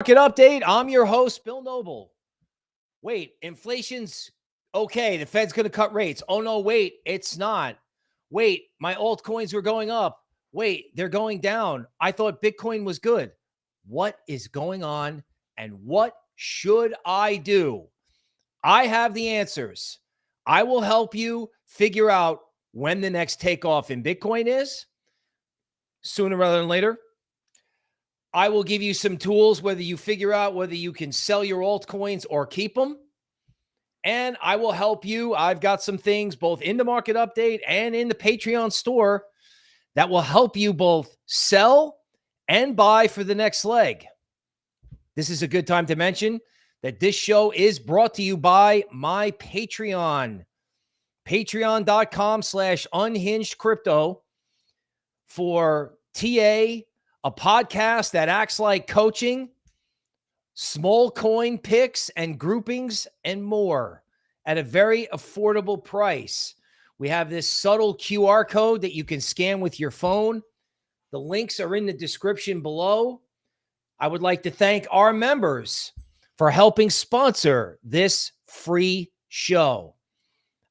Market update. I'm your host, Bill Noble. Wait, inflation's okay. The Fed's going to cut rates. Oh, no, wait, it's not. Wait, my altcoins were going up. Wait, they're going down. I thought Bitcoin was good. What is going on and what should I do? I have the answers. I will help you figure out when the next takeoff in Bitcoin is, sooner rather than later. I will give you some tools, whether you figure out whether you can sell your altcoins or keep them. And I will help you. I've got some things both in the market update and in the Patreon store that will help you both sell and buy for the next leg. This is a good time to mention that this show is brought to you by my Patreon. Patreon.com/unhingedcrypto for TA, a podcast that acts like coaching, small coin picks and groupings, and more at a very affordable price. We have this subtle QR code that you can scan with your phone. The links are in the description below. I would like to thank our members for helping sponsor this free show.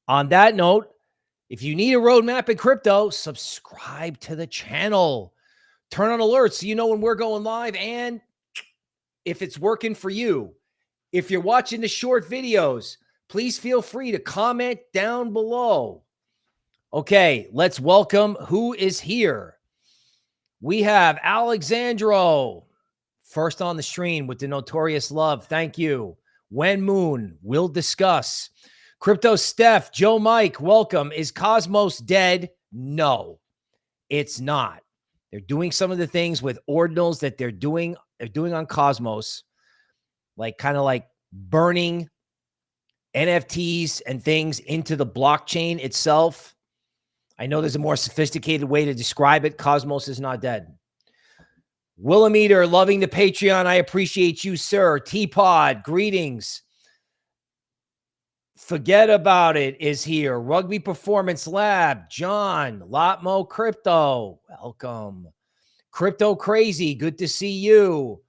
On that note, if you need a roadmap in crypto, subscribe to the channel. Turn on alerts so you know when we're going live and if it's working for you. If you're watching the short videos, please feel free to comment down below. Okay, let's welcome who is here. We have Alexandro, first on the stream with the Notorious love. Thank you. Wen Moon, we'll discuss. Crypto Steph, Joe Mike, welcome. Is Cosmos dead? No, it's not. They're doing some of the things with ordinals that they're doing on Cosmos, like kind of like burning NFTs and things into the blockchain itself. I know there's a more sophisticated way to describe it. Cosmos is not dead. Willimeter, loving the Patreon. I appreciate you, sir. T-Pod, greetings. Forget About It is here. Rugby Performance Lab. John, Lotmo Crypto. Welcome. Crypto Crazy. Good to see you.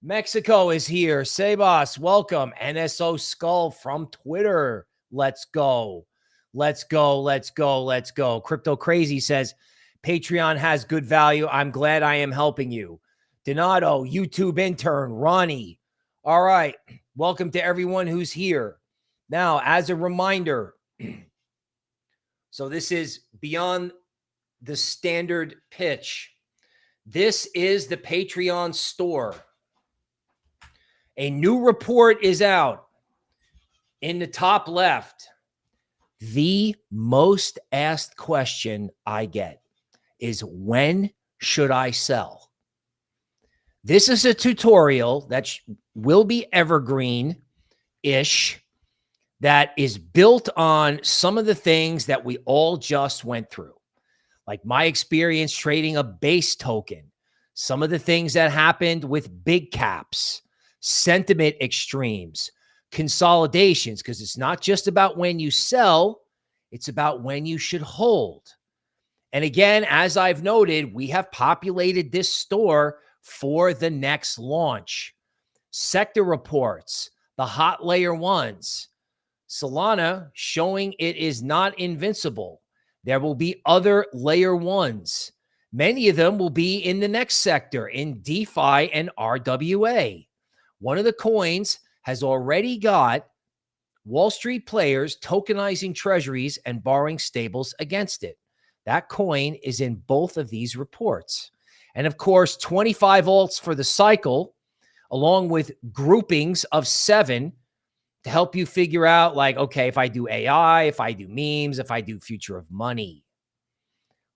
Mexico is here. Sebas, welcome. NSO Skull from Twitter. Let's go. Let's go. Let's go. Let's go. Crypto Crazy says, Patreon has good value. I'm glad I am helping you. Donato, YouTube intern. Ronnie. All right. Welcome to everyone who's here. Now, as a reminder, so this is beyond the standard pitch. This is the Patreon store. A new report is out in the top left. The most asked question I get is, when should I sell? This is a tutorial that will be evergreen-ish, that is built on some of the things that we all just went through, like my experience trading a base token, some of the things that happened with big caps, sentiment extremes, consolidations, because it's not just about when you sell, it's about when you should hold. And again, as I've noted, we have populated this store for the next launch. Sector reports, the hot layer ones, Solana showing it is not invincible. There will be other layer ones. Many of them will be in the next sector, in DeFi and RWA. One of the coins has already got Wall Street players tokenizing treasuries and borrowing stables against it. That coin is in both of these reports. And of course, 25 alts for the cycle, along with groupings of 7 to help you figure out, like, okay, if I do AI, if I do memes, if I do future of money.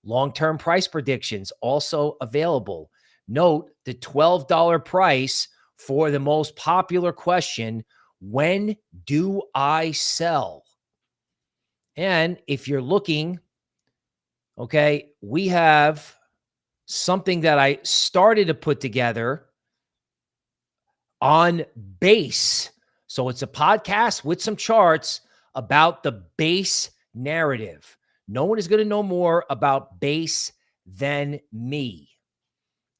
Long-term price predictions also available. Note the $12 price for the most popular question, when do I sell? And if you're looking, okay, we have something that I started to put together on base. So it's a podcast with some charts about the base narrative. No one is going to know more about base than me.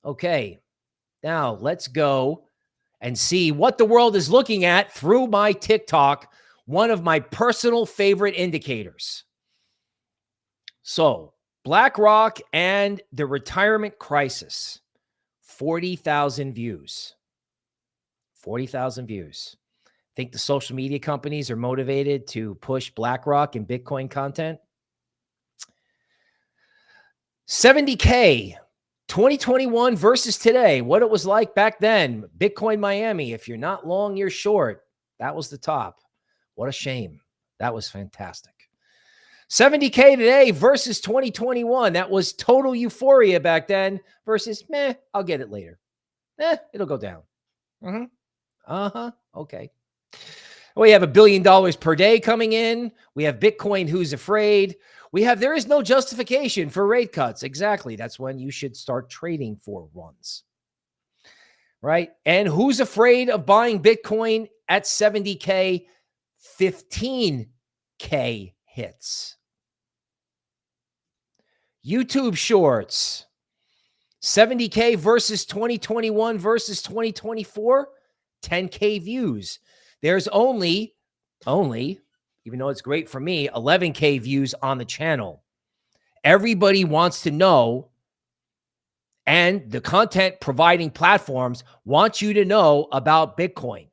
Okay, now let's go and see what the world is looking at through my TikTok, one of my personal favorite indicators. So, BlackRock and the retirement crisis, 40,000 views. 40,000 views. Think the social media companies are motivated to push BlackRock and Bitcoin content? 70K, 2021 versus today, what it was like back then. Bitcoin Miami, if you're not long, you're short. That was the top. What a shame. That was fantastic. 70K today versus 2021. That was total euphoria back then versus, meh, I'll get it later. It'll go down. Okay. We have $1 billion per day coming in. We have Bitcoin who's afraid. We have there is no justification for rate cuts. Exactly. That's when you should start trading for runs. Right? And who's afraid of buying Bitcoin at 70K? 15K hits. YouTube Shorts. 70K versus 2021 versus 2024. 10K views. There's only, even though it's great for me, 11K views on the channel. Everybody wants to know, and the content providing platforms want you to know about Bitcoin.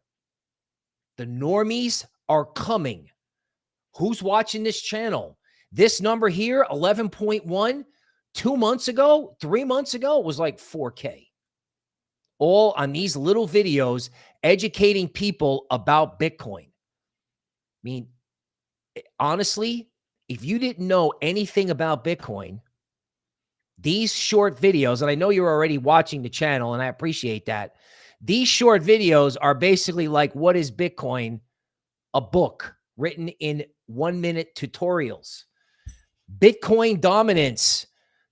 The normies are coming. Who's watching this channel? This number here, 11.1, 2 months ago, 3 months ago, it was like 4K. All on these little videos educating people about Bitcoin. I mean, honestly, if you didn't know anything about Bitcoin, these short videos, and I know you're already watching the channel, and I appreciate that. These short videos are basically like, what is Bitcoin? A book written in 1-minute tutorials. Bitcoin dominance.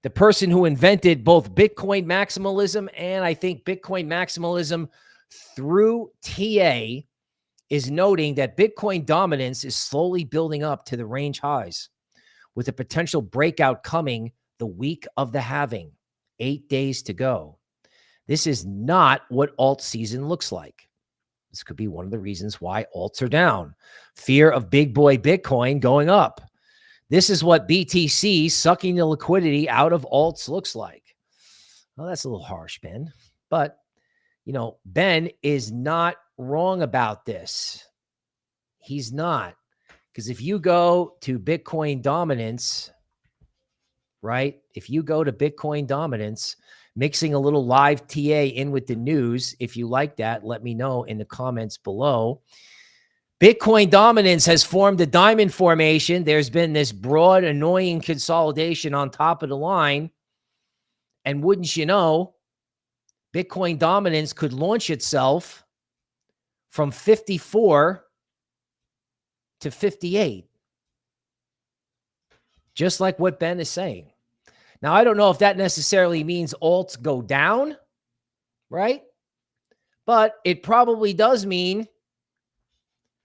The person who invented both Bitcoin maximalism and I think Bitcoin maximalism through TA is noting that Bitcoin dominance is slowly building up to the range highs with a potential breakout coming the week of the halving. 8 days to go. This is not what alt season looks like. This could be one of the reasons why alts are down. Fear of big boy Bitcoin going up. This is what BTC sucking the liquidity out of alts looks like. Well, that's a little harsh, Ben. But, you know, Ben is not wrong about this. He's not. Because if you go to Bitcoin dominance, right? If you go to Bitcoin dominance, mixing a little live TA in with the news, if you like that, let me know in the comments below. Bitcoin dominance has formed a diamond formation. There's been this broad, annoying consolidation on top of the line. And wouldn't you know, Bitcoin dominance could launch itself from 54 to 58. Just like what Ben is saying. Now, I don't know if that necessarily means alts go down, right? But it probably does mean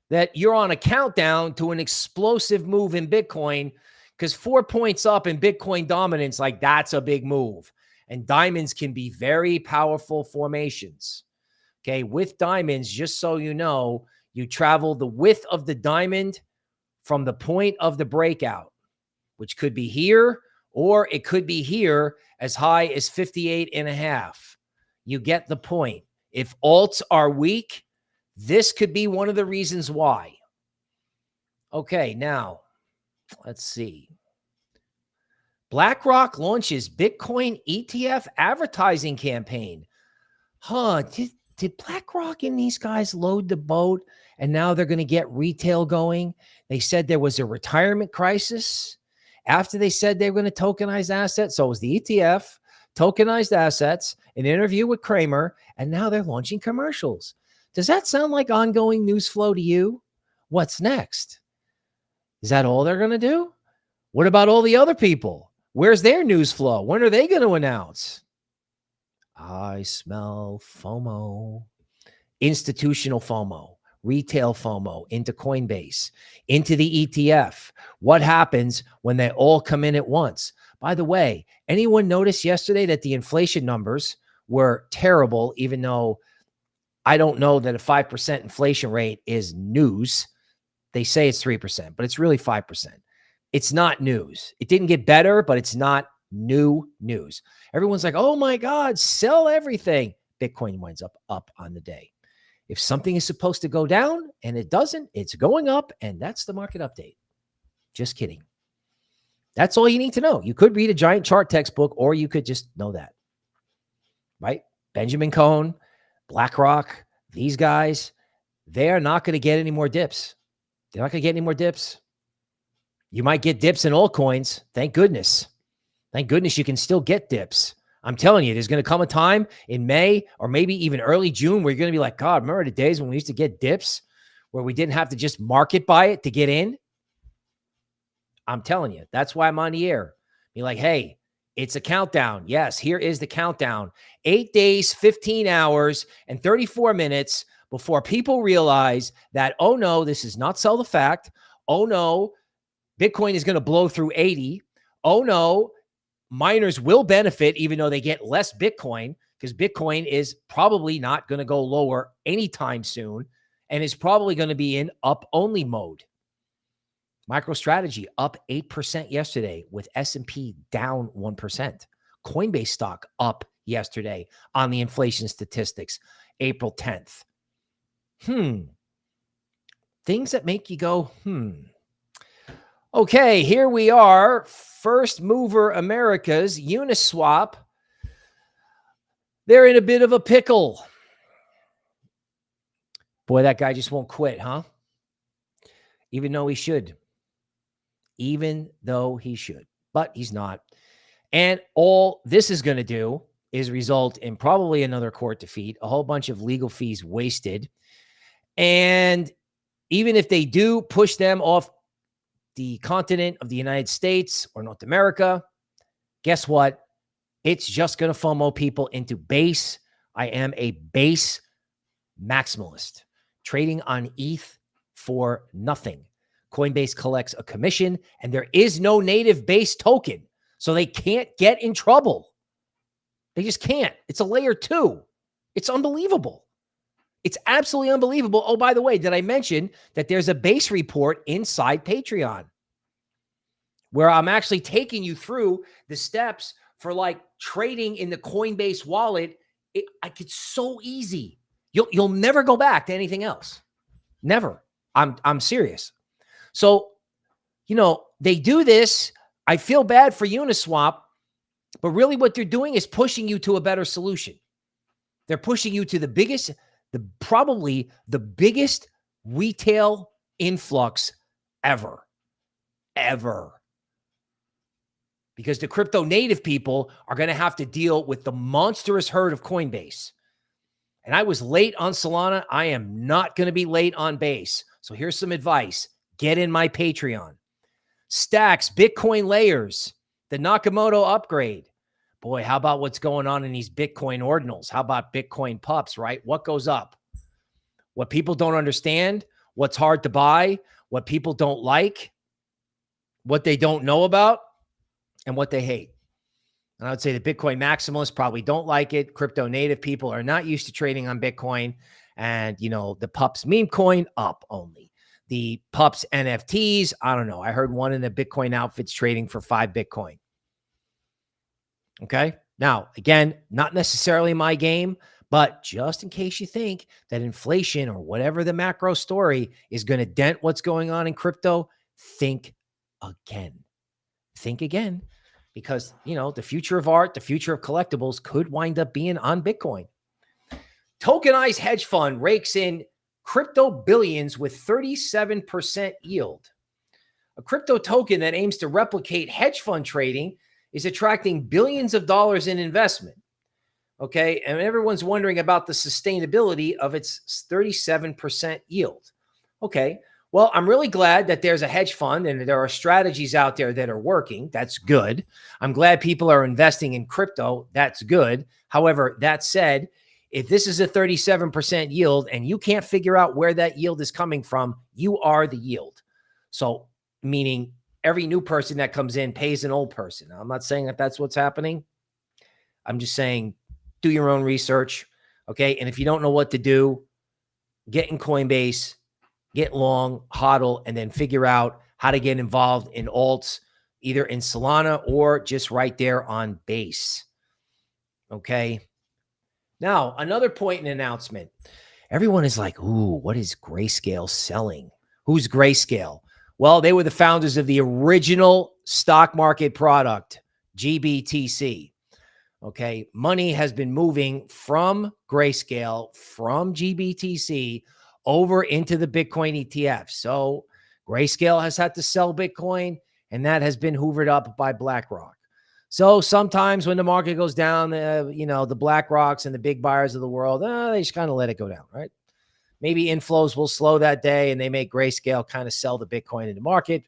that you're on a countdown to an explosive move in Bitcoin, because 4 points up in Bitcoin dominance, like that's a big move. And diamonds can be very powerful formations. Okay, with diamonds, just so you know, you travel the width of the diamond from the point of the breakout, which could be here, or it could be here as high as 58.5. You get the point. If alts are weak, this could be one of the reasons why. Okay, now, let's see. BlackRock launches Bitcoin ETF advertising campaign. Did BlackRock and these guys load the boat and now they're going to get retail going? They said there was a retirement crisis after they said they were going to tokenize assets. So it was the ETF, tokenized assets, an interview with Kramer, and now they're launching commercials. Does that sound like ongoing news flow to you? What's next? Is that all they're going to do? What about all the other people? Where's their news flow? When are they going to announce? I smell FOMO. Institutional FOMO, retail FOMO into Coinbase, into the ETF. What happens when they all come in at once? By the way, anyone notice yesterday that the inflation numbers were terrible, even though I don't know that a 5% inflation rate is news. They say it's 3%, but it's really 5%. It's not news. It didn't get better, but it's not new news. Everyone's like, oh my God, sell everything. Bitcoin winds up on the day. If something is supposed to go down and it doesn't, it's going up, and that's the market update. Just kidding. That's all you need to know. You could read a giant chart textbook, or you could just know that, right? Benjamin Cohen, BlackRock, these guys, they are not going to get any more dips. They're not going to get any more dips. You might get dips in altcoins. Thank goodness. Thank goodness you can still get dips. I'm telling you, there's going to come a time in May or maybe even early June where you're going to be like, God, remember the days when we used to get dips where we didn't have to just market buy it to get in? I'm telling you, that's why I'm on the air. Be like, hey, it's a countdown. Yes, here is the countdown. 8 days, 15 hours, and 34 minutes before people realize that, oh no, this is not sell the fact. Oh no, Bitcoin is going to blow through 80. Oh no, miners will benefit even though they get less Bitcoin, because Bitcoin is probably not going to go lower anytime soon and is probably going to be in up-only mode. MicroStrategy up 8% yesterday with S&P down 1%. Coinbase stock up yesterday on the inflation statistics, April 10th. Things that make you go, Okay, here we are. First mover Americas, Uniswap. They're in a bit of a pickle. Boy, that guy just won't quit, huh? Even though he should. Even though he should. But he's not. And all this is going to do is result in probably another court defeat, a whole bunch of legal fees wasted. And even if they do push them off the continent of the United States or North America, guess what? It's just going to FOMO people into base. I am a base maximalist, trading on ETH for nothing. Coinbase collects a commission, and there is no native base token, so they can't get in trouble. They just can't. It's a layer 2. It's unbelievable. It's absolutely unbelievable. Oh, by the way, did I mention that there's a base report inside Patreon where I'm actually taking you through the steps for like trading in the Coinbase wallet? It's so easy. You'll never go back to anything else. Never. I'm serious. So, they do this. I feel bad for Uniswap, but really what they're doing is pushing you to a better solution. They're pushing you to probably the biggest retail influx ever. Because the crypto native people are going to have to deal with the monstrous herd of Coinbase. And I was late on Solana. I am not going to be late on Base. So here's some advice. Get in my Patreon. Stacks, Bitcoin layers, the Nakamoto upgrade. Boy, how about what's going on in these Bitcoin ordinals? How about Bitcoin pups, right? What goes up? What people don't understand, what's hard to buy, what people don't like, what they don't know about, and what they hate. And I would say the Bitcoin maximalists probably don't like it. Crypto native people are not used to trading on Bitcoin. And, the pups meme coin up only. The pups NFTs, I don't know. I heard one in the Bitcoin outfits trading for 5 Bitcoin. Okay. Now, again, not necessarily my game, but just in case you think that inflation or whatever the macro story is going to dent what's going on in crypto, think again. Think again, because, the future of art, the future of collectibles could wind up being on Bitcoin. Tokenized hedge fund rakes in crypto billions with 37% yield. A crypto token that aims to replicate hedge fund trading is attracting billions of dollars in investment. Okay. And everyone's wondering about the sustainability of its 37% yield. Okay. Well, I'm really glad that there's a hedge fund and there are strategies out there that are working. That's good. I'm glad people are investing in crypto. That's good. However, that said, if this is a 37% yield and you can't figure out where that yield is coming from, you are the yield. So meaning every new person that comes in pays an old person. Now, I'm not saying that that's what's happening. I'm just saying do your own research. Okay. And if you don't know what to do, get in Coinbase, get long, hodl, and then figure out how to get involved in alts, either in Solana or just right there on Base. Okay. Now, another point in announcement. Everyone is like, ooh, what is Grayscale selling? Who's Grayscale? Well, they were the founders of the original stock market product, GBTC. Okay. Money has been moving from Grayscale, from GBTC over into the Bitcoin ETF. So Grayscale has had to sell Bitcoin, and that has been hoovered up by BlackRock. So sometimes when the market goes down, the BlackRocks and the big buyers of the world, they just kind of let it go down, right? Maybe inflows will slow that day, and they make Grayscale kind of sell the Bitcoin in the market,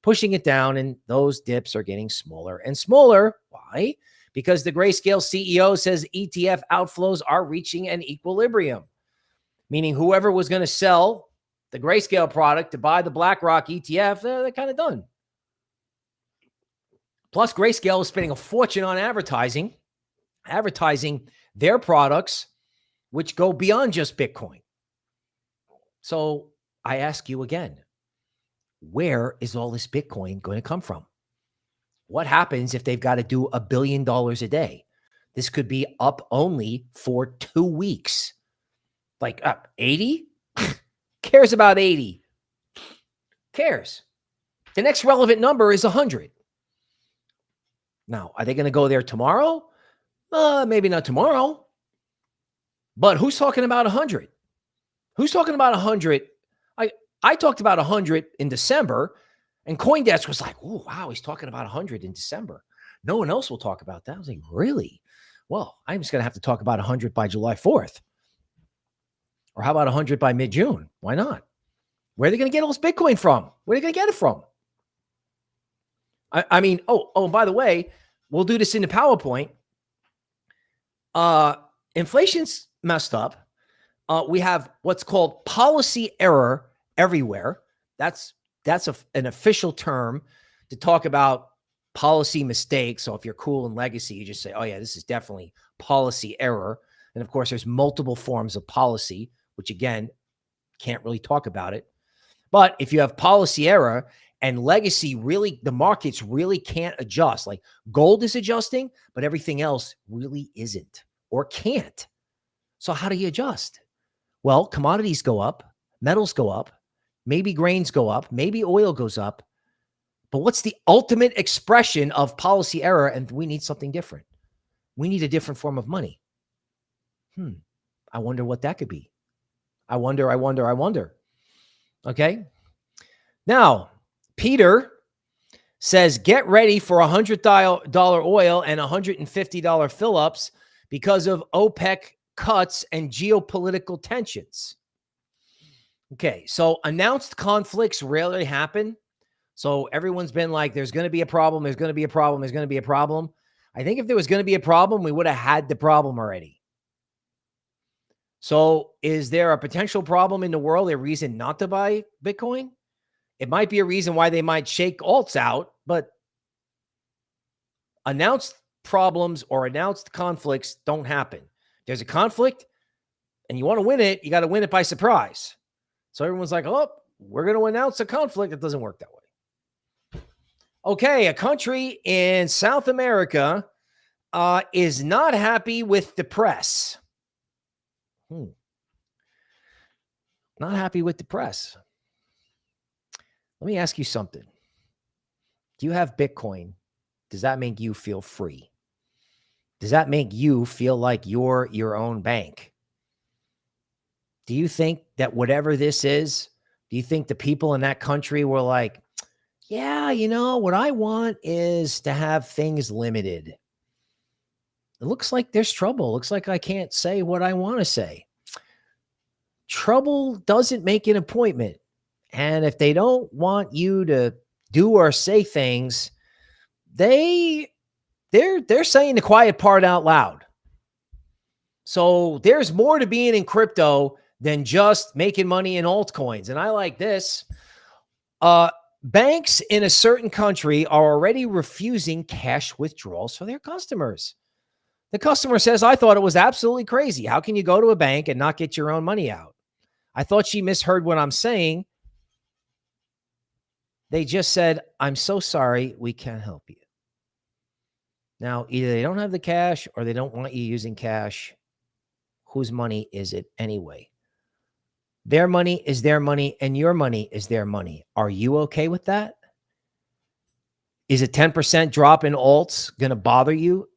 pushing it down, and those dips are getting smaller and smaller. Why? Because the Grayscale CEO says ETF outflows are reaching an equilibrium, meaning whoever was going to sell the Grayscale product to buy the BlackRock ETF, they're kind of done. Plus, Grayscale is spending a fortune on advertising their products, which go beyond just Bitcoin. So I ask you again, where is all this Bitcoin going to come from? What happens if they've got to do $1 billion a day? This could be up only for 2 weeks. Like 80? Cares about 80? Cares. The next relevant number is 100. Now, are they going to go there tomorrow? Maybe not tomorrow. But who's talking about 100? Who's talking about 100? I talked about 100 in December, and CoinDesk was like, oh, wow, he's talking about 100 in December. No one else will talk about that. I was like, really? Well, I'm just going to have to talk about 100 by July 4th. Or how about 100 by mid-June? Why not? Where are they going to get all this Bitcoin from? Where are they going to get it from? I mean, by the way, we'll do this in the PowerPoint. Inflation's messed up. We have what's called policy error everywhere. That's an official term to talk about policy mistakes. So if you're cool in legacy, you just say, oh yeah, this is definitely policy error. And of course, there's multiple forms of policy, which again, can't really talk about it. But if you have policy error and legacy, really, the markets really can't adjust. Like gold is adjusting, but everything else really isn't or can't. So how do you adjust? Well, commodities go up, metals go up, maybe grains go up, maybe oil goes up. But what's the ultimate expression of policy error? And we need something different. We need a different form of money. I wonder what that could be. I wonder. Okay. Now, Peter says, get ready for $100 oil and $150 fill-ups because of OPEC cuts and geopolitical tensions. Okay, so announced conflicts rarely happen. So everyone's been like, there's going to be a problem, there's going to be a problem, there's going to be a problem. I think if there was going to be a problem, we would have had the problem already. So is there a potential problem in the world, a reason not to buy Bitcoin? It might be a reason why they might shake alts out, but announced problems or announced conflicts don't happen. There's a conflict and you want to win it, you got to win it by surprise. So everyone's like, oh, we're going to announce a conflict. It doesn't work that way. Okay, a country in South America is not happy with the press. Not happy with the press. Let me ask you something. Do you have Bitcoin? Does that make you feel free? Does that make you feel like you're your own bank? Do you think that whatever this is, do you think the people in that country were like, yeah, you know, what I want is to have things limited. It looks like there's trouble. It looks like I can't say what I want to say. Trouble doesn't make an appointment. And if they don't want you to do or say things, they're saying the quiet part out loud. So there's more to being in crypto than just making money in altcoins. And I like this. Banks in a certain country are already refusing cash withdrawals for their customers. The customer says, I thought it was absolutely crazy. How can you go to a bank and not get your own money out? I thought she misheard what I'm saying. They just said, I'm so sorry, we can't help you. Now, either they don't have the cash or they don't want you using cash. Whose money is it anyway? Their money is their money and your money is their money. Are you okay with that? Is a 10% drop in alts going to bother you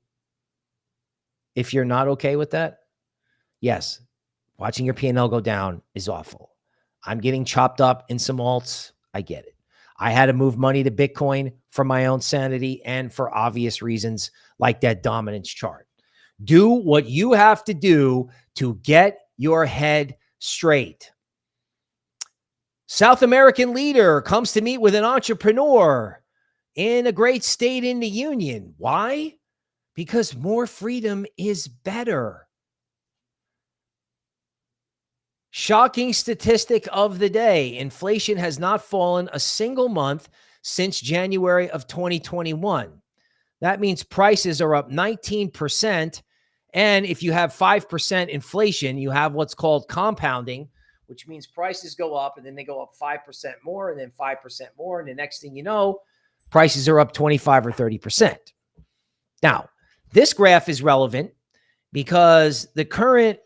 if you're not okay with that? Yes. Watching your P&L go down is awful. I'm getting chopped up in some alts. I get it. I had to move money to Bitcoin for my own sanity and for obvious reasons like that dominance chart. Do what you have to do to get your head straight. South American leader comes to meet with an entrepreneur in a great state in the union. Why? Because more freedom is better. Shocking statistic of the day. Inflation has not fallen a single month since January of 2021. That means prices are up 19%. And if you have 5% inflation, you have what's called compounding, which means prices go up and then they go up 5% more and then 5% more. And the next thing you know, prices are up 25 or 30%. Now, this graph is relevant because the current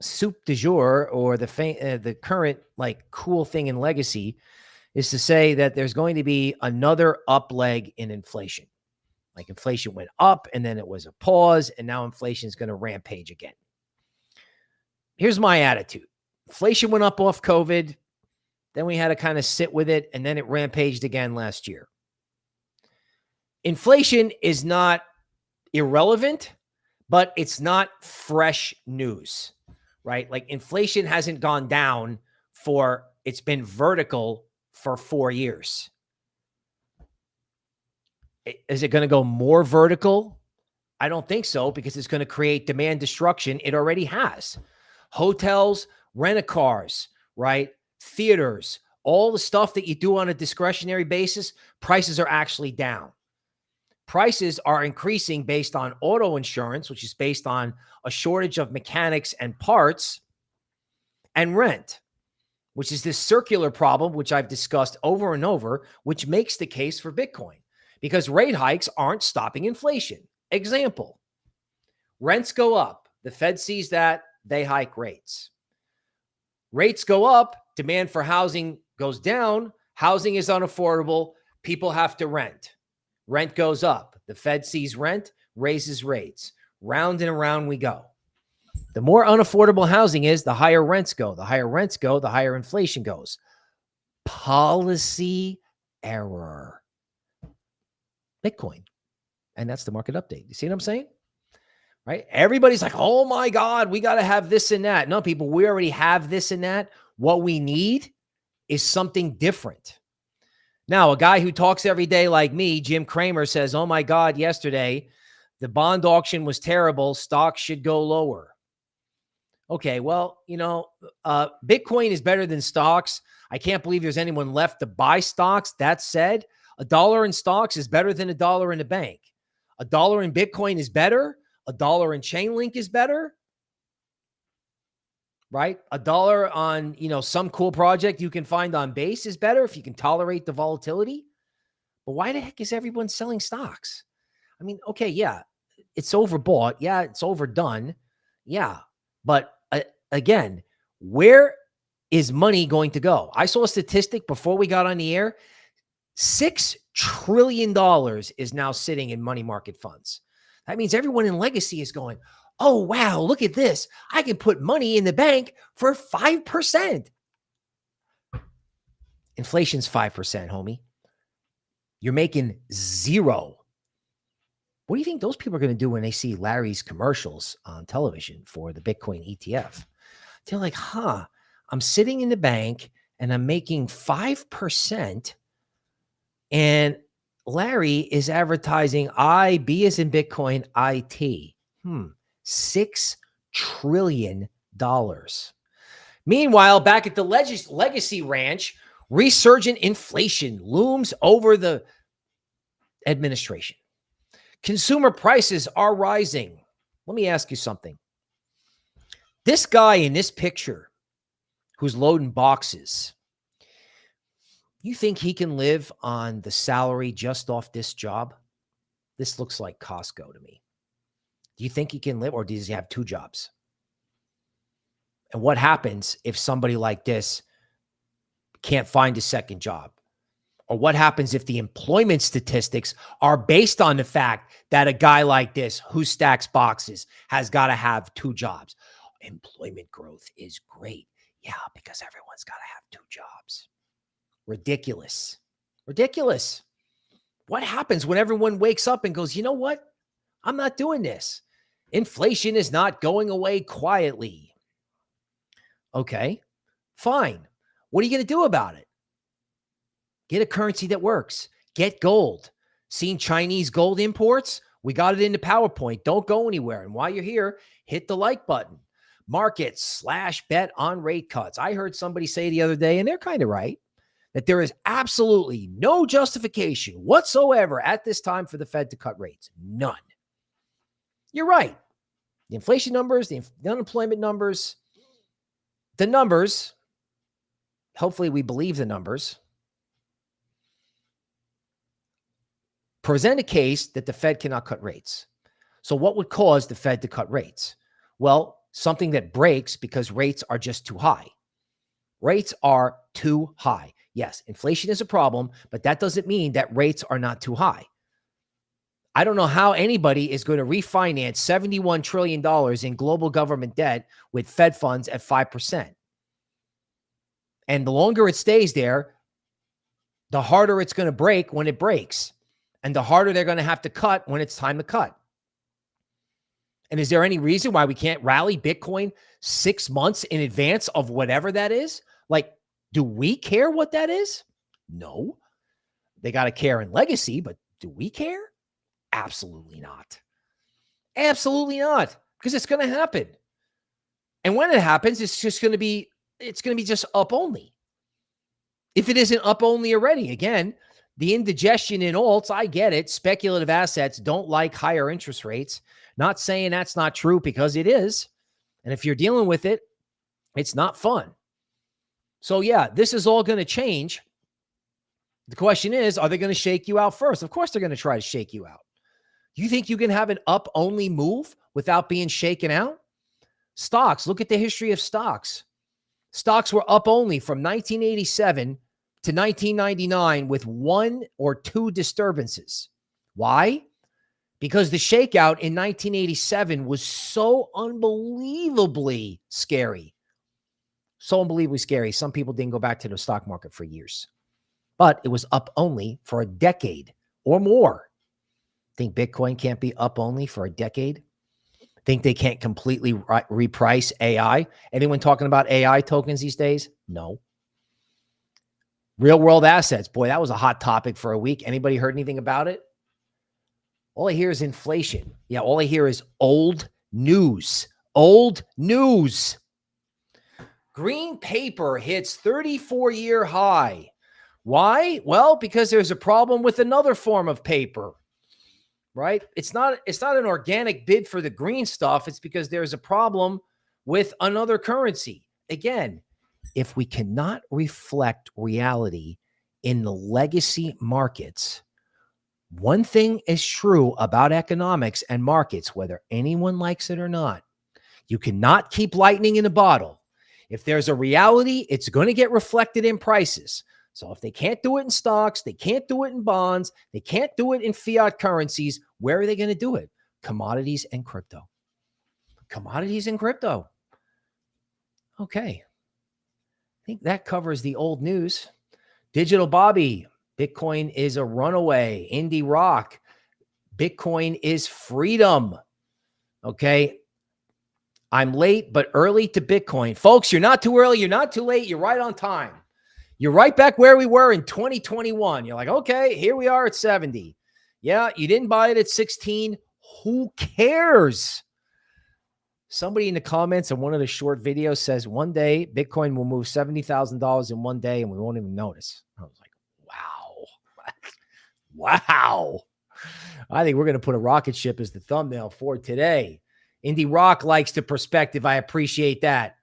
soup du jour, or the current like cool thing in legacy, is to say that there's going to be another up leg in inflation. Like inflation went up and then it was a pause and now inflation is going to rampage again. Here's my attitude. Inflation went up off COVID. Then we had to kind of sit with it and then it rampaged again last year. Inflation is not irrelevant, but it's not fresh news. Right? Like inflation hasn't gone down it's been vertical for 4 years. Is it going to go more vertical? I don't think so, because it's going to create demand destruction. It already has. Hotels, rent-a-cars, right? Theaters, all the stuff that you do on a discretionary basis, prices are actually down. Prices are increasing based on auto insurance, which is based on a shortage of mechanics and parts, and rent, which is this circular problem, which I've discussed over and over, which makes the case for Bitcoin because rate hikes aren't stopping inflation. Example, rents go up. The Fed sees that, they hike rates. Rates go up, demand for housing goes down, housing is unaffordable, people have to rent. Rent goes up. The Fed sees rent, raises rates. Round and around we go. The more unaffordable housing is, the higher rents go. The higher rents go, the higher inflation goes. Policy error. Bitcoin. And that's the market update. You see what I'm saying? Right? Everybody's like, oh my God, we got to have this and that. No, people, we already have this and that. What we need is something different. Now, a guy who talks every day like me, Jim Cramer, says, oh my God, yesterday, the bond auction was terrible. Stocks should go lower. Okay, well, Bitcoin is better than stocks. I can't believe there's anyone left to buy stocks. That said, $1 in stocks is better than $1 in the bank. $1 in Bitcoin is better. $1 in Chainlink is better. Right? $1 on, some cool project you can find on Base is better if you can tolerate the volatility. But why the heck is everyone selling stocks? I mean, okay, yeah, it's overbought. Yeah, it's overdone. Yeah. But again, where is money going to go? I saw a statistic before we got on the air. $6 trillion is now sitting in money market funds. That means everyone in legacy is going, oh, wow, look at this. I can put money in the bank for 5%. Inflation's 5%, homie. You're making zero. What do you think those people are going to do when they see Larry's commercials on television for the Bitcoin ETF? They're like, I'm sitting in the bank and I'm making 5%. And Larry is advertising B as in Bitcoin, IT. $6 trillion. Meanwhile, back at the legacy ranch, resurgent inflation looms over the administration. Consumer prices are rising. Let me ask you something. This guy in this picture who's loading boxes, you think he can live on the salary just off this job? This looks like Costco to me. Do you think he can live, or does he have 2 jobs? And what happens if somebody like this can't find a second job? Or what happens if the employment statistics are based on the fact that a guy like this who stacks boxes has got to have 2 jobs? Employment growth is great. Yeah, because everyone's got to have 2 jobs. Ridiculous. Ridiculous. What happens when everyone wakes up and goes, you know what? I'm not doing this. Inflation is not going away quietly. Okay, fine. What are you going to do about it? Get a currency that works. Get gold. Seen Chinese gold imports? We got it into PowerPoint. Don't go anywhere. And while you're here, hit the like button. Markets / bet on rate cuts. I heard somebody say the other day, and they're kind of right, that there is absolutely no justification whatsoever at this time for the Fed to cut rates. None. You're right. The inflation numbers, the unemployment numbers, the numbers, hopefully we believe the numbers, present a case that the Fed cannot cut rates. So what would cause the Fed to cut rates? Well, something that breaks because rates are just too high. Rates are too high. Yes, inflation is a problem, but that doesn't mean that rates are not too high. I don't know how anybody is going to refinance $71 trillion in global government debt with Fed funds at 5%. And the longer it stays there, the harder it's going to break when it breaks. And the harder they're going to have to cut when it's time to cut. And is there any reason why we can't rally Bitcoin 6 months in advance of whatever that is? Like, do we care what that is? No. They got to care in legacy, but do we care? Absolutely not. Absolutely not. Because it's going to happen. And when it happens, it's going to be just up only. If it isn't up only already, again, the indigestion in alts, I get it. Speculative assets don't like higher interest rates. Not saying that's not true, because it is. And if you're dealing with it, it's not fun. So yeah, this is all going to change. The question is, are they going to shake you out first? Of course they're going to try to shake you out. You think you can have an up-only move without being shaken out? Stocks, look at the history of stocks. Stocks were up only from 1987 to 1999 with 1 or 2 disturbances. Why? Because the shakeout in 1987 was so unbelievably scary. So unbelievably scary. Some people didn't go back to the stock market for years. But it was up only for a decade or more. Think Bitcoin can't be up only for a decade? Think they can't completely reprice AI? Anyone talking about AI tokens these days? No. Real world assets. Boy, that was a hot topic for a week. Anybody heard anything about it? All I hear is inflation. Yeah, all I hear is old news. Old news. Green paper hits 34-year high. Why? Well, because there's a problem with another form of paper. Right? It's not an organic bid for the green stuff. It's because there's a problem with another currency. Again, if we cannot reflect reality in the legacy markets, one thing is true about economics and markets, whether anyone likes it or not. You cannot keep lightning in a bottle. If there's a reality, it's going to get reflected in prices. So if they can't do it in stocks, they can't do it in bonds, they can't do it in fiat currencies, where are they going to do it? Commodities and crypto. Commodities and crypto. Okay. I think that covers the old news. Digital Bobby, Bitcoin is a runaway. Indie Rock, Bitcoin is freedom. Okay. I'm late, but early to Bitcoin. Folks, you're not too early. You're not too late. You're right on time. You're right back where we were in 2021. You're like, okay, here we are at 70. Yeah, you didn't buy it at 16. Who cares? Somebody in the comments on one of the short videos says one day Bitcoin will move $70,000 in one day and we won't even notice. I was like, wow. Wow. I think we're going to put a rocket ship as the thumbnail for today. Indie Rock likes the perspective. I appreciate that.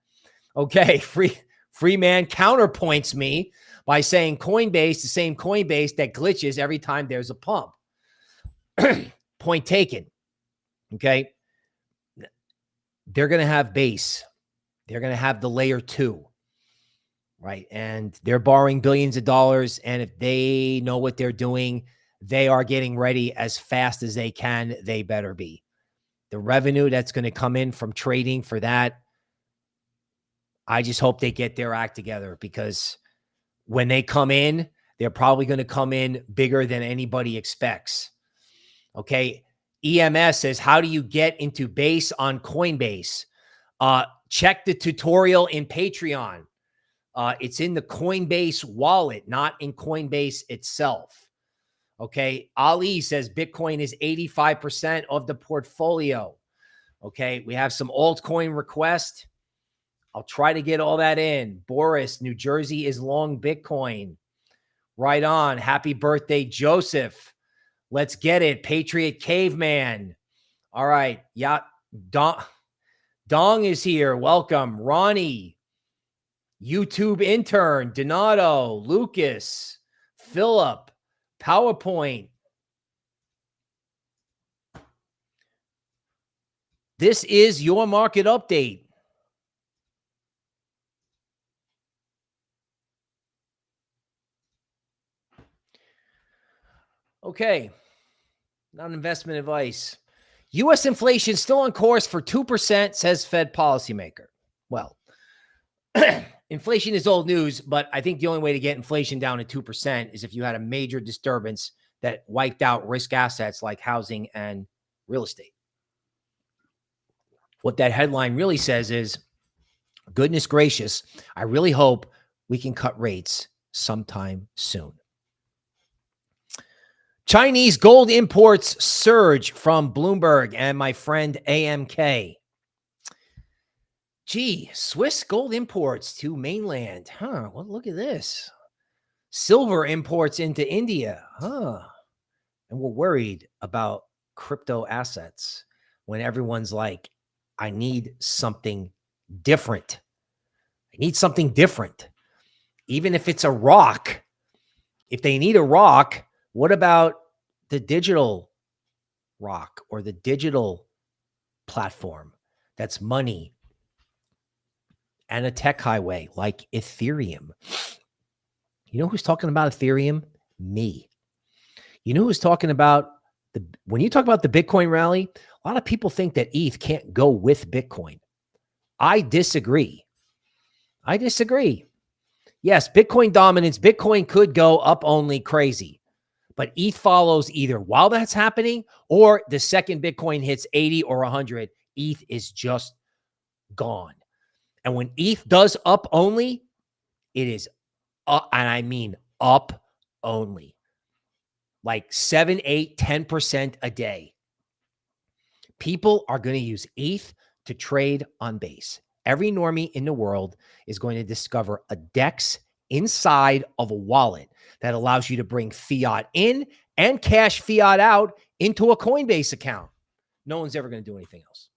Okay, Freeman counterpoints me by saying Coinbase, the same Coinbase that glitches every time there's a pump. Point taken. Okay. They're going to have base. They're going to have the layer 2. Right. And they're borrowing billions of dollars. And if they know what they're doing, they are getting ready as fast as they can. They better be. The revenue that's going to come in from trading for that, I just hope they get their act together, because when they come in, they're probably going to come in bigger than anybody expects. Okay. EMS says, how do you get into base on Coinbase? Check the tutorial in Patreon. It's in the Coinbase wallet, not in Coinbase itself. Okay. Ali says Bitcoin is 85% of the portfolio. Okay. We have some altcoin request. I'll try to get all that in. Boris, New Jersey is long Bitcoin. Right on. Happy birthday, Joseph. Let's get it. Patriot Caveman. All right. Yeah. Dong is here. Welcome. Ronnie. YouTube intern. Donato. Lucas. Philip. PowerPoint. This is your market update. Okay. Not investment advice. U.S. inflation still on course for 2%, says Fed policymaker. Well, inflation is old news, but I think the only way to get inflation down to 2% is if you had a major disturbance that wiped out risk assets like housing and real estate. What that headline really says is, goodness gracious, I really hope we can cut rates sometime soon. Chinese gold imports surge from Bloomberg and my friend AMK. Gee, Swiss gold imports to mainland. Huh, well, look at this. Silver imports into India. Huh. And we're worried about crypto assets when everyone's like, I need something different. I need something different. Even if it's a rock. If they need a rock, what about the digital rock or the digital platform that's money and a tech highway like Ethereum? You know who's talking about Ethereum? Me. You know who's talking about when you talk about the Bitcoin rally, a lot of people think that ETH can't go with Bitcoin. I disagree. I disagree. Yes, Bitcoin dominance. Bitcoin could go up only crazy, but ETH follows either while that's happening or the second Bitcoin hits 80 or 100, ETH is just gone. And when ETH does up only, it is up, and I mean up only. Like 7, 8, 10% a day. People are going to use ETH to trade on base. Every normie in the world is going to discover a DEX inside of a wallet that allows you to bring fiat in and cash fiat out into a Coinbase account. No one's ever going to do anything else.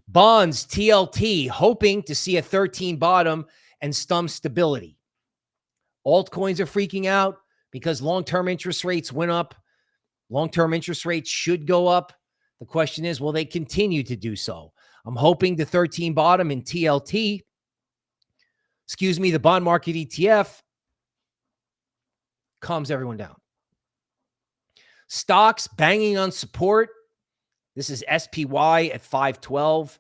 Bonds, TLT, hoping to see a 13 bottom and some stability. Altcoins are freaking out because long-term interest rates went up. Long-term interest rates should go up. The question is, will they continue to do so? I'm hoping the 13 bottom in TLT, the bond market ETF, calms everyone down. Stocks banging on support. This is SPY at 512.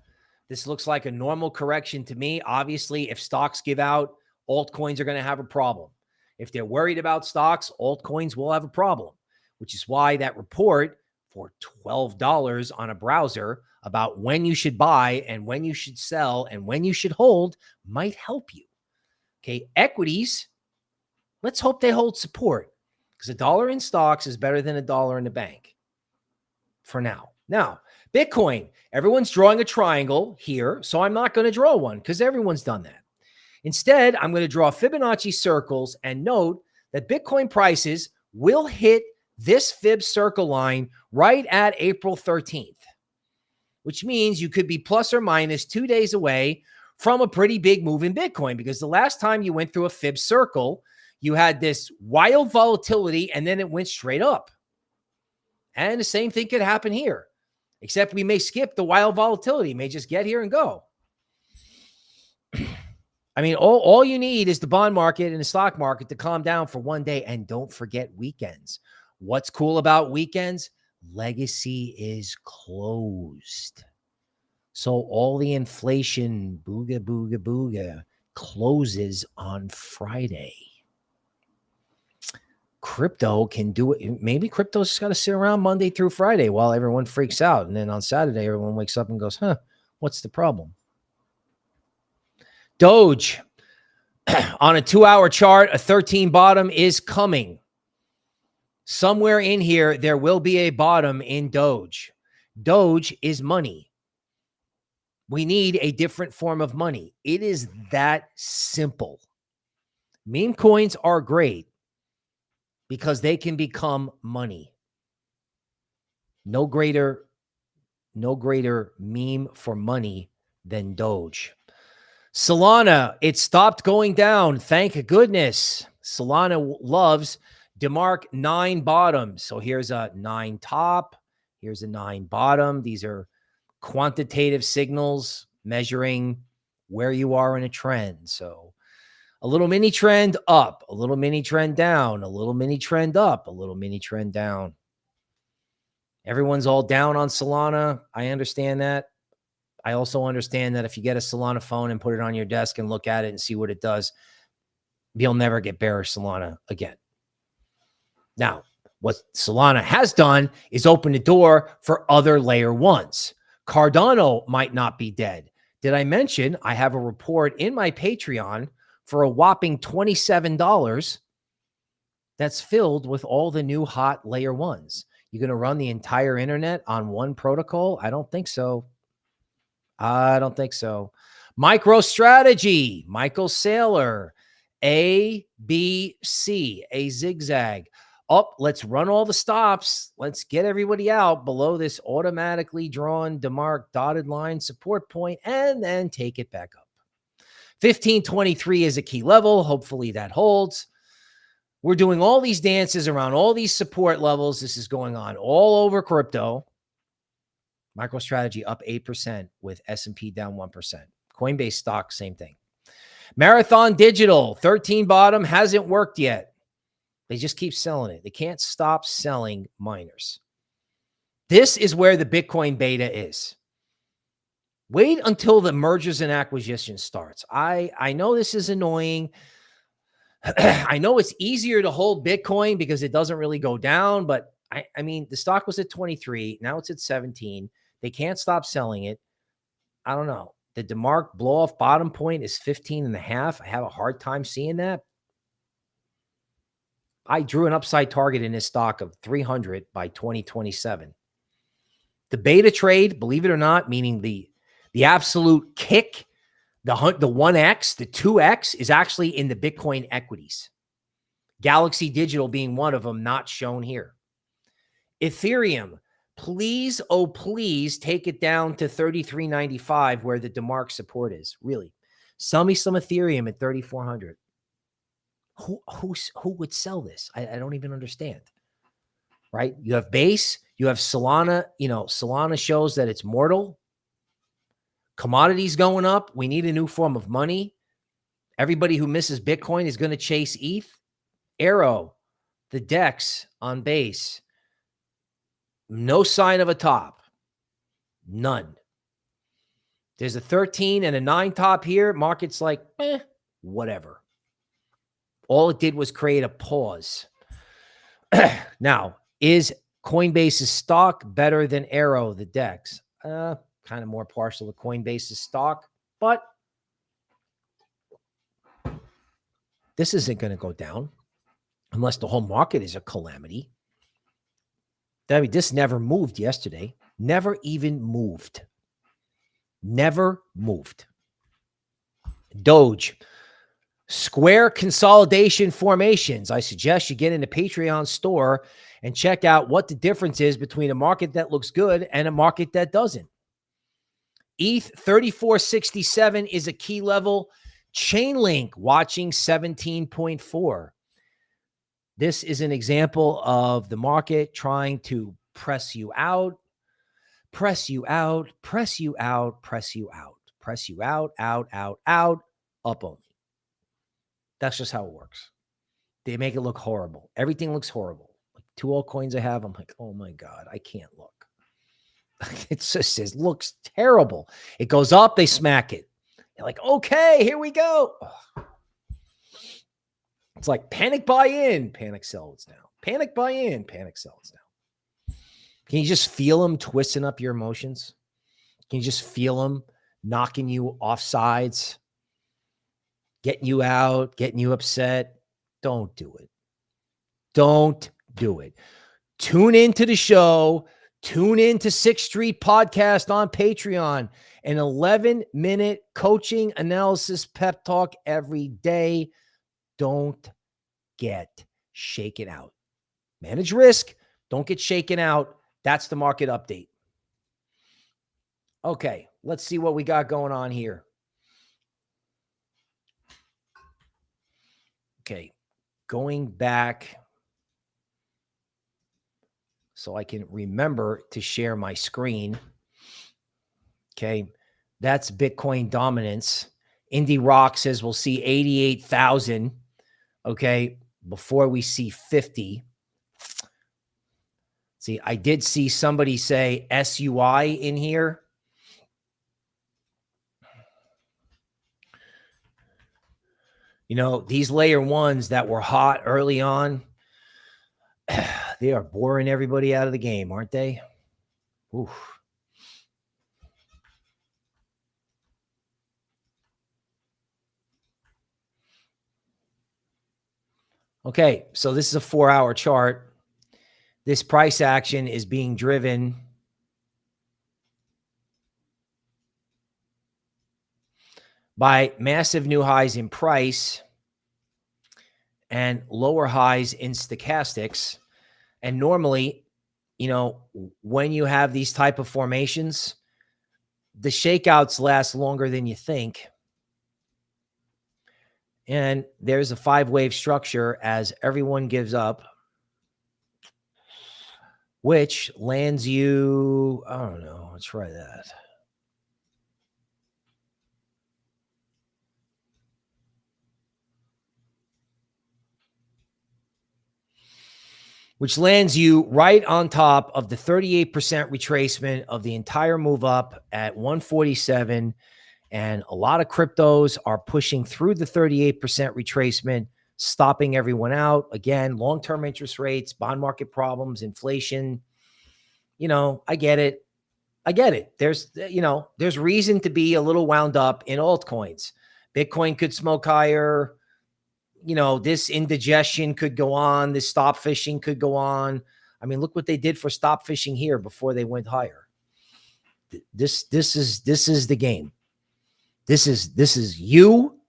This looks like a normal correction to me. Obviously, if stocks give out, altcoins are going to have a problem. If they're worried about stocks, altcoins will have a problem, which is why that report for $12 on a browser about when you should buy and when you should sell and when you should hold might help you. Okay, equities, let's hope they hold support, because $1 in stocks is better than $1 in the bank for now. Now, Bitcoin, everyone's drawing a triangle here, so I'm not going to draw one because everyone's done that. Instead, I'm going to draw Fibonacci circles and note that Bitcoin prices will hit this Fib Circle line right at April 13th, which means you could be plus or minus 2 days away from a pretty big move in Bitcoin, because the last time you went through a Fib Circle, you had this wild volatility and then it went straight up. And the same thing could happen here, except we may skip the wild volatility, may just get here and go. I mean, all you need is the bond market and the stock market to calm down for one day. And don't forget weekends. What's cool about weekends? Legacy is closed. So all the inflation, booga, booga, booga, closes on Friday. Crypto can do it. Maybe crypto's just got to sit around Monday through Friday while everyone freaks out. And then on Saturday, everyone wakes up and goes, huh, what's the problem? Doge, on a 2-hour chart, a 13 bottom is coming. Somewhere in here, there will be a bottom in Doge. Doge is money. We need a different form of money. It is that simple. Meme coins are great because they can become money. No greater meme for money than Doge. Solana, it stopped going down. Thank goodness. Solana loves DeMark 9 bottom. So here's a 9 top. Here's a 9 bottom. These are quantitative signals measuring where you are in a trend. So a little mini trend up, a little mini trend down, a little mini trend up, a little mini trend down. Everyone's all down on Solana. I understand that. I also understand that if you get a Solana phone and put it on your desk and look at it and see what it does, you'll never get bearish Solana again. Now, what Solana has done is open the door for other layer ones. Cardano might not be dead. Did I mention I have a report in my Patreon for a whopping $27 that's filled with all the new hot layer ones? You're going to run the entire internet on one protocol? I don't think so. I don't think so. MicroStrategy, Michael Saylor, A, B, C, a zigzag. Up, let's run all the stops. Let's get everybody out below this automatically drawn DeMark dotted line support point and then take it back up. 1523 is a key level. Hopefully that holds. We're doing all these dances around all these support levels. This is going on all over crypto. MicroStrategy up 8% with S&P down 1%. Coinbase stock, same thing. Marathon Digital, 13 bottom, hasn't worked yet. They just keep selling it. They can't stop selling miners. This is where the Bitcoin beta is. Wait until the mergers and acquisitions starts. I know this is annoying. I know it's easier to hold Bitcoin because it doesn't really go down, but I mean, the stock was at 23. Now it's at 17. They can't stop selling it. I don't know. The DeMark blow off bottom point is 15.5. I have a hard time seeing that. I drew an upside target in this stock of 300 by 2027. The beta trade, believe it or not, meaning the absolute kick, the 1x, the 2x is actually in the Bitcoin equities. Galaxy Digital being one of them, not shown here. Ethereum, please, oh please, take it down to 33.95 where the DeMark support is. Really, sell me some Ethereum at 3,400. Who would sell this? I don't even understand. Right? You have base, you have Solana. You know, Solana shows that it's mortal. Commodities going up. We need a new form of money. Everybody who misses Bitcoin is going to chase ETH. Aero, the DEX on base. No sign of a top. None. There's a 13 and a 9 top here. Market's like, whatever. All it did was create a pause. Now, is Coinbase's stock better than Aero, the DEX? Kind of more partial to Coinbase's stock, but this isn't going to go down unless the whole market is a calamity. I mean, this never moved yesterday. Never even moved. Never moved. Doge. Square consolidation formations. I suggest you get in the Patreon store and check out what the difference is between a market that looks good and a market that doesn't. ETH 3467 is a key level. Chainlink watching 17.4. This is an example of the market trying to press you out, press you out, press you out, press you out, press you out, out, up only. That's just how it works. They make it look horrible. Everything looks horrible. Like 2 altcoins I have, I'm like, oh my God, I can't look. It just says, looks terrible. It goes up, they smack it. They're like, okay, here we go. Ugh. It's like panic buy in, panic sell it's now. Panic buy in, panic sell it's now. Can you just feel them twisting up your emotions? Can you just feel them knocking you off sides, getting you out, getting you upset? Don't do it. Don't do it. Tune into the show. Tune into 6th Street Podcast on Patreon. An 11-minute coaching analysis pep talk every day. Don't get shaken out. Manage risk. Don't get shaken out. That's the market update. Okay, let's see what we got going on here. Okay, going back so I can remember to share my screen. Okay, that's Bitcoin dominance. Indie Rock says we'll see 88,000. Okay, before we see 50. See, I did see somebody say SUI in here. You know, these layer ones that were hot early on, they are boring everybody out of the game, aren't they? Oof. Okay, so this is a 4-hour chart. This price action is being driven by massive new highs in price and lower highs in stochastics. And normally, you know, when you have these type of formations, the shakeouts last longer than you think. And there's a 5-wave structure as everyone gives up, which lands you, I don't know, let's try that. Which lands you right on top of the 38% retracement of the entire move up at 147. And a lot of cryptos are pushing through the 38% retracement, stopping everyone out. Again, long-term interest rates, bond market problems, inflation. You know, I get it. I get it. There's, you know, there's reason to be a little wound up in altcoins. Bitcoin could smoke higher. You know, this indigestion could go on. This stop fishing could go on. I mean, look what they did for stop fishing here before they went higher. This is the game. This is you.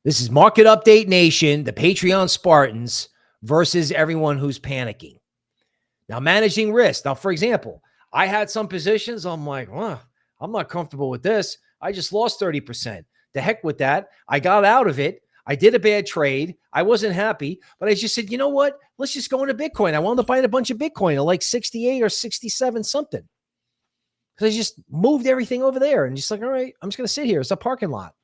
This is Market Update Nation, the Patreon Spartans versus everyone who's panicking. Now, managing risk. Now, for example, I had some positions. I'm like, well, I'm not comfortable with this. I just lost 30%. The heck with that. I got out of it. I did a bad trade. I wasn't happy, but I just said, you know what? Let's just go into Bitcoin. I wound up buying a bunch of Bitcoin at like 68 or 67 something. Because I just moved everything over there and just like, all right, I'm just going to sit here. It's a parking lot.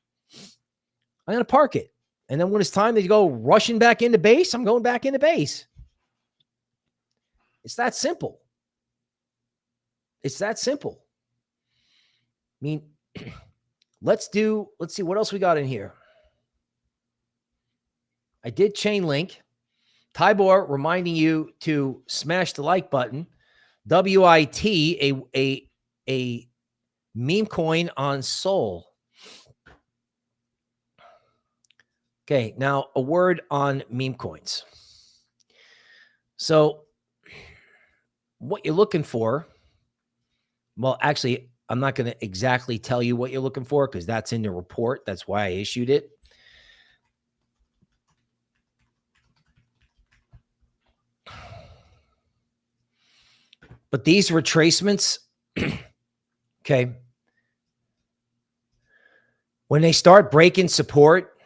I'm going to park it. And then when it's time to go rushing back into base, I'm going back into base. It's that simple. It's that simple. I mean, let's see what else we got in here. I did Chainlink. Tybor reminding you to smash the like button. WIT, a meme coin on Sol. Okay, now a word on meme coins. So what you're looking for, well, actually, I'm not going to exactly tell you what you're looking for because that's in the report. That's why I issued it. But these retracements, okay, when they start breaking support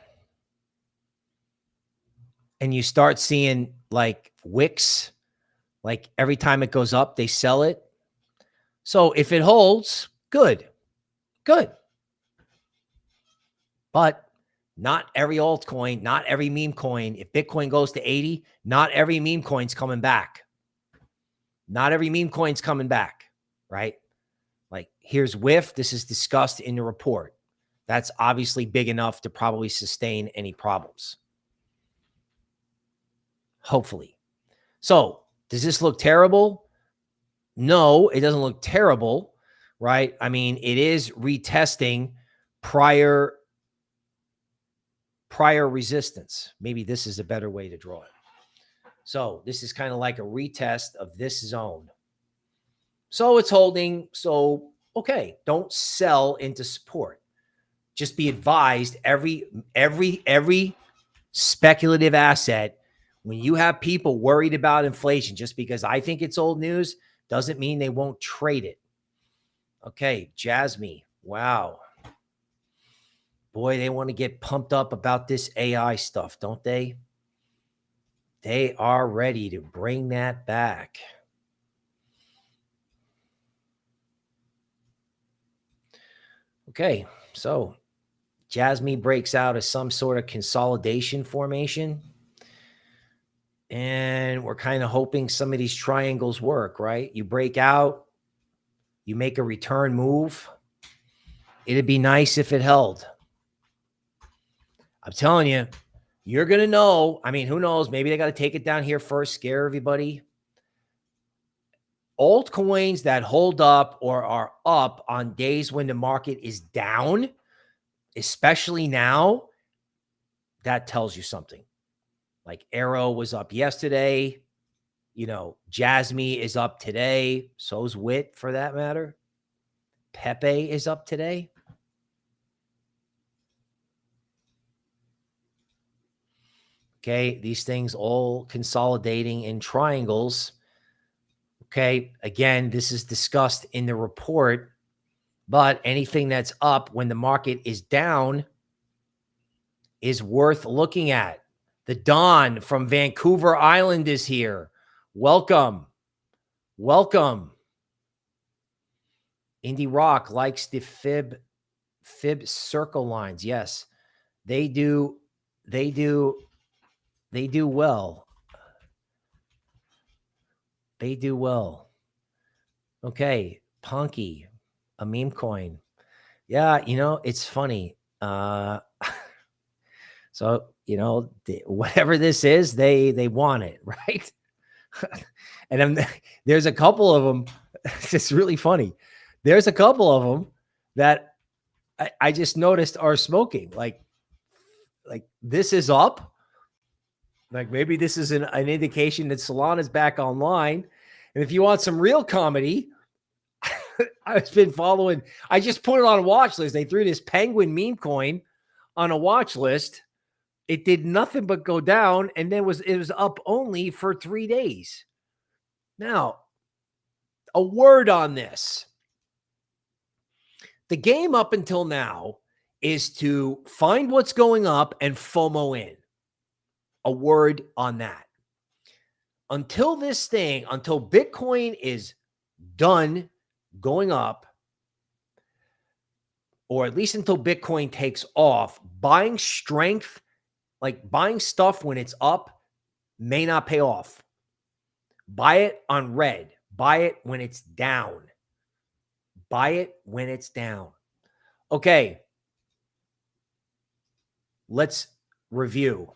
and you start seeing like wicks, like every time it goes up, they sell it. So if it holds, good, good. But not every altcoin, not every meme coin. If Bitcoin goes to 80, not every meme coin's coming back. Not every meme coin's coming back, right? Like here's WIF. This is discussed in the report. That's obviously big enough to probably sustain any problems. Hopefully. So does this look terrible? No, it doesn't look terrible, right? I mean, it is retesting prior resistance. Maybe this is a better way to draw it. So this is kind of like a retest of this zone. So it's holding. So, okay, don't sell into support. Just be advised, every speculative asset, when you have people worried about inflation, just because I think it's old news doesn't mean they won't trade it. Okay, Jasmy. Wow. Boy, they want to get pumped up about this AI stuff, don't they? They are ready to bring that back. Okay, so Jasmy breaks out as some sort of consolidation formation. And we're kind of hoping some of these triangles work, right? You break out, you make a return move. It'd be nice if it held. I'm telling you, you're going to know. I mean, who knows? Maybe they got to take it down here first, scare everybody. Altcoins that hold up or are up on days when the market is down, especially now, that tells you something. Like AERO was up yesterday. You know, Jasmy is up today. So's WIT for that matter. Pepe is up today. Okay, these things all consolidating in triangles. Okay, again, this is discussed in the report, but anything that's up when the market is down is worth looking at. The Don from Vancouver Island is here. Welcome. Welcome. Indie Rock likes the Fib Circle lines. Yes, they do. They do well. They do well. Okay. Ponke, a meme coin. Yeah, you know, it's funny. So, you know, whatever this is, they want it, right? And there's a couple of them. It's really funny. There's a couple of them that I just noticed are smoking. Like this is up. Like maybe this is an indication that Solana is back online. And if you want some real comedy, I've been following. I just put it on a watch list. They threw this penguin meme coin on a watch list. It did nothing but go down, and then it was up only for 3 days. Now, a word on this. The game up until now is to find what's going up and FOMO in. A word on that. Until Bitcoin is done going up, or at least until Bitcoin takes off, buying strength, like buying stuff when it's up, may not pay off. Buy it on red. Buy it when it's down. Buy it when it's down. Okay. Let's review.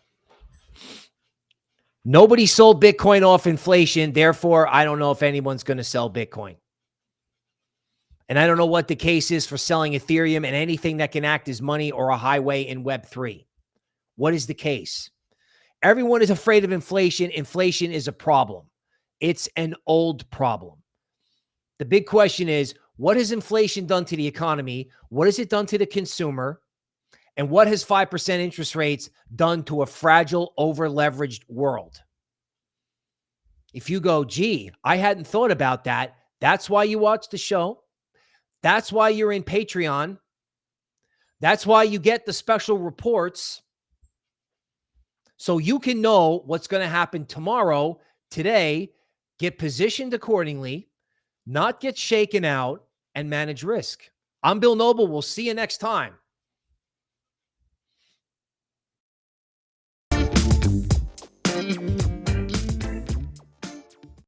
Nobody sold Bitcoin off inflation. Therefore, I don't know if anyone's going to sell Bitcoin. And I don't know what the case is for selling Ethereum and anything that can act as money or a highway in Web3. What is the case? Everyone is afraid of inflation. Inflation is a problem. It's an old problem. The big question is, what has inflation done to the economy? What has it done to the consumer? And what has 5% interest rates done to a fragile, over-leveraged world? If you go, gee, I hadn't thought about that. That's why you watch the show. That's why you're in Patreon. That's why you get the special reports. So you can know what's going to happen tomorrow, today, get positioned accordingly, not get shaken out, and manage risk. I'm Bill Noble. We'll see you next time.